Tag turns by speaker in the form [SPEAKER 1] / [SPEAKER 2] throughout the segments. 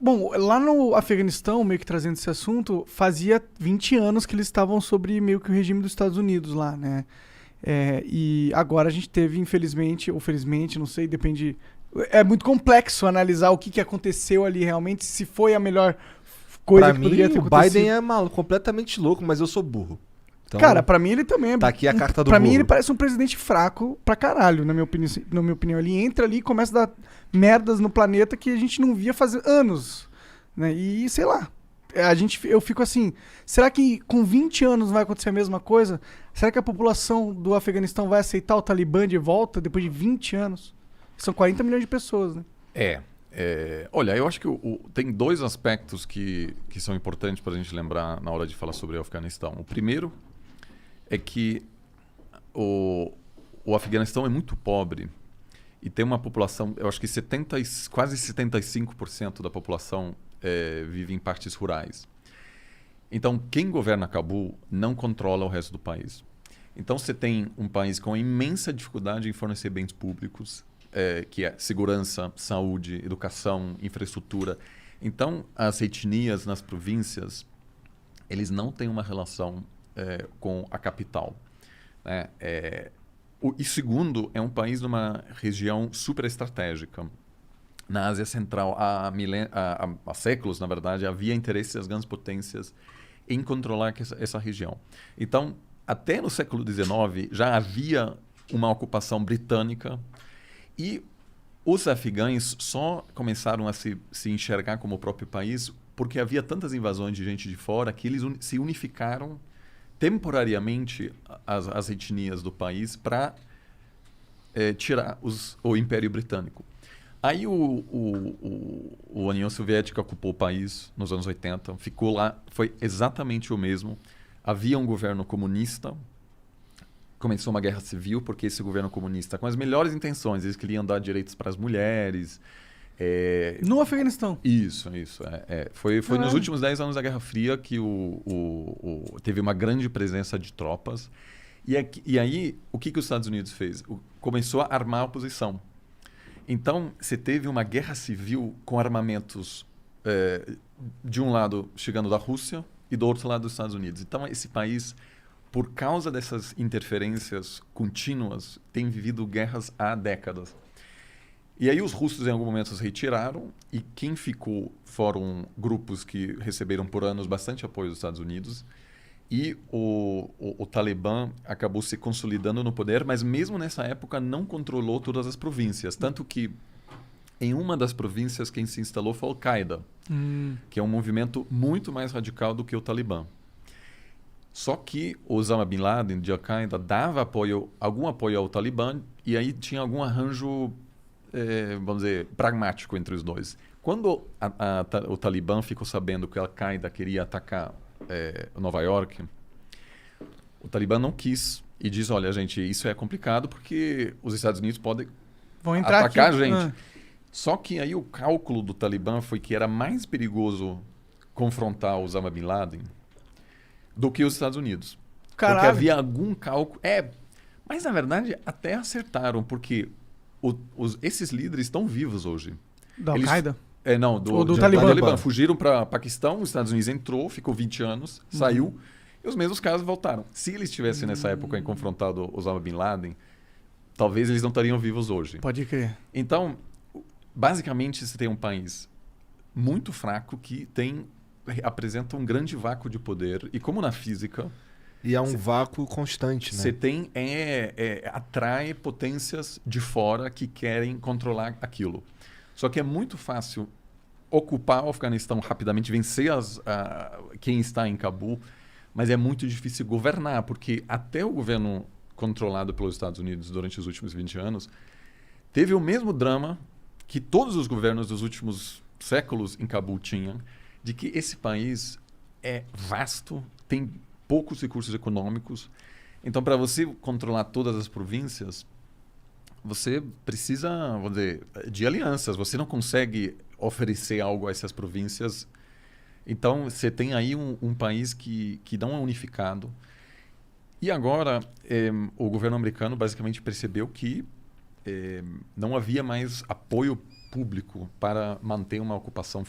[SPEAKER 1] Bom, lá no Afeganistão, meio que trazendo esse assunto, fazia 20 anos que eles estavam sobre meio que o regime dos Estados Unidos lá, né? E agora a gente teve, infelizmente, ou felizmente, não sei, depende. É muito complexo analisar o que, que aconteceu ali realmente, se foi a melhor coisa
[SPEAKER 2] Pra
[SPEAKER 1] que
[SPEAKER 2] mim,
[SPEAKER 1] poderia ter
[SPEAKER 2] o
[SPEAKER 1] acontecido.
[SPEAKER 2] Biden é completamente louco, mas eu sou burro. Então,
[SPEAKER 1] Cara, pra mim ele também é.
[SPEAKER 2] tá aqui a carta do
[SPEAKER 1] Pra mim ele
[SPEAKER 2] burro.
[SPEAKER 1] parece um presidente fraco pra caralho, na minha opinião. Na minha opinião. Ele entra ali e começa a dar merdas no planeta que a gente não via fazer anos. Né? E sei lá. Eu fico assim, será que com 20 anos vai acontecer a mesma coisa? Será que a população do Afeganistão vai aceitar o Talibã de volta depois de 20 anos? São 40 milhões de pessoas, né?
[SPEAKER 3] Olha, eu acho que tem dois aspectos que são importantes para a gente lembrar na hora de falar sobre o Afeganistão. O primeiro é que o Afeganistão é muito pobre e tem uma população, eu acho que quase 75% da população vive em partes rurais. Então, quem governa Cabul não controla o resto do país. Então, você tem um país com imensa dificuldade em fornecer bens públicos, que é segurança, saúde, educação, infraestrutura. Então, as etnias nas províncias, eles não têm uma relação com a capital. Né? E segundo, é um país numa região super estratégica. Na Ásia Central, há séculos, na verdade, havia interesse das grandes potências em controlar essa região. Então, até no século XIX, já havia uma ocupação britânica e os afegães só começaram a se enxergar como o próprio país porque havia tantas invasões de gente de fora que eles se unificaram temporariamente as etnias do país para tirar o Império Britânico. Aí a União Soviética ocupou o país nos anos 80, ficou lá, foi exatamente o mesmo. Havia um governo comunista, começou uma guerra civil, porque esse governo comunista, com as melhores intenções, eles queriam dar direitos para as mulheres.
[SPEAKER 1] No Afeganistão.
[SPEAKER 3] Isso. Foi nos últimos 10 anos da Guerra Fria que teve uma grande presença de tropas. E aí, o que os Estados Unidos fez? Começou a armar a oposição. Então, você teve uma guerra civil com armamentos de um lado chegando da Rússia e do outro lado dos Estados Unidos. Então, esse país, por causa dessas interferências contínuas, tem vivido guerras há décadas. E aí os russos, em algum momento, se retiraram e quem ficou foram grupos que receberam por anos bastante apoio dos Estados Unidos. E o Talibã acabou se consolidando no poder, mas mesmo nessa época não controlou todas as províncias. Tanto que em uma das províncias quem se instalou foi a Al-Qaeda, que é um movimento muito mais radical do que o Talibã. Só que Osama Bin Laden, de Al-Qaeda, dava algum apoio ao Talibã e aí tinha algum arranjo, vamos dizer, pragmático entre os dois. Quando o Talibã ficou sabendo que a Al-Qaeda queria atacar Nova York, o Talibã não quis e diz, olha, gente, isso é complicado porque os Estados Unidos podem atacar a gente. Só que aí o cálculo do Talibã foi que era mais perigoso confrontar Osama Bin Laden do que os Estados Unidos.
[SPEAKER 1] Caralho.
[SPEAKER 3] Porque havia algum cálculo... mas na verdade até acertaram, porque esses líderes estão vivos hoje.
[SPEAKER 1] Da Al-Qaeda?
[SPEAKER 3] Não,
[SPEAKER 1] do Talibã.
[SPEAKER 3] Fugiram para Paquistão, os Estados Unidos entrou, ficou 20 anos, saiu, e os mesmos casos voltaram. Se eles tivessem nessa época confrontado Osama Bin Laden, talvez eles não estariam vivos hoje.
[SPEAKER 1] Pode crer.
[SPEAKER 3] Então, basicamente, você tem um país muito fraco que apresenta um grande vácuo de poder, e como na física...
[SPEAKER 2] E é um vácuo constante, né?
[SPEAKER 3] Você tem... atrai potências de fora que querem controlar aquilo. Só que é muito fácil ocupar o Afeganistão rapidamente, vencer quem está em Cabul, mas é muito difícil governar, porque até o governo controlado pelos Estados Unidos durante os últimos 20 anos teve o mesmo drama que todos os governos dos últimos séculos em Cabul tinham, de que esse país é vasto, tem poucos recursos econômicos. Então, para você controlar todas as províncias, você precisa, vamos dizer, de alianças. Você não consegue oferecer algo a essas províncias. Então, você tem aí um país que não é unificado. E agora, o governo americano basicamente percebeu que não havia mais apoio público para manter uma ocupação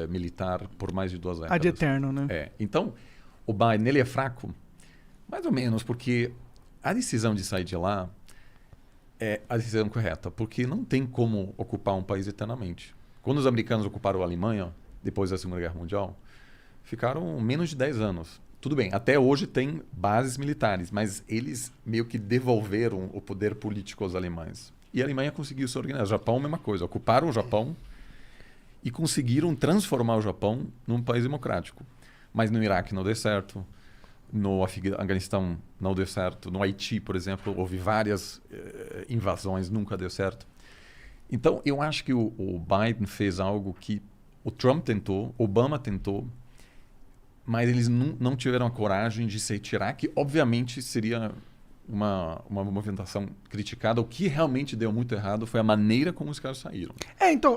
[SPEAKER 3] militar por mais de 2 décadas.
[SPEAKER 1] Ad eterno, né?
[SPEAKER 3] Então, o Biden ele é fraco, mais ou menos, porque a decisão de sair de lá é a decisão correta, porque não tem como ocupar um país eternamente. Quando os americanos ocuparam a Alemanha, depois da Segunda Guerra Mundial, ficaram menos de 10 anos. Tudo bem, até hoje tem bases militares, mas eles meio que devolveram o poder político aos alemães. E a Alemanha conseguiu se organizar. O Japão, a mesma coisa. Ocuparam o Japão e conseguiram transformar o Japão num país democrático. Mas no Iraque não deu certo. No Afeganistão não deu certo. No Haiti, por exemplo, houve várias invasões, nunca deu certo. Então, eu acho que o Biden fez algo que o Trump tentou, Obama tentou, mas eles não tiveram a coragem de se retirar, que obviamente seria uma movimentação criticada. O que realmente deu muito errado foi a maneira como os caras saíram.
[SPEAKER 1] Então,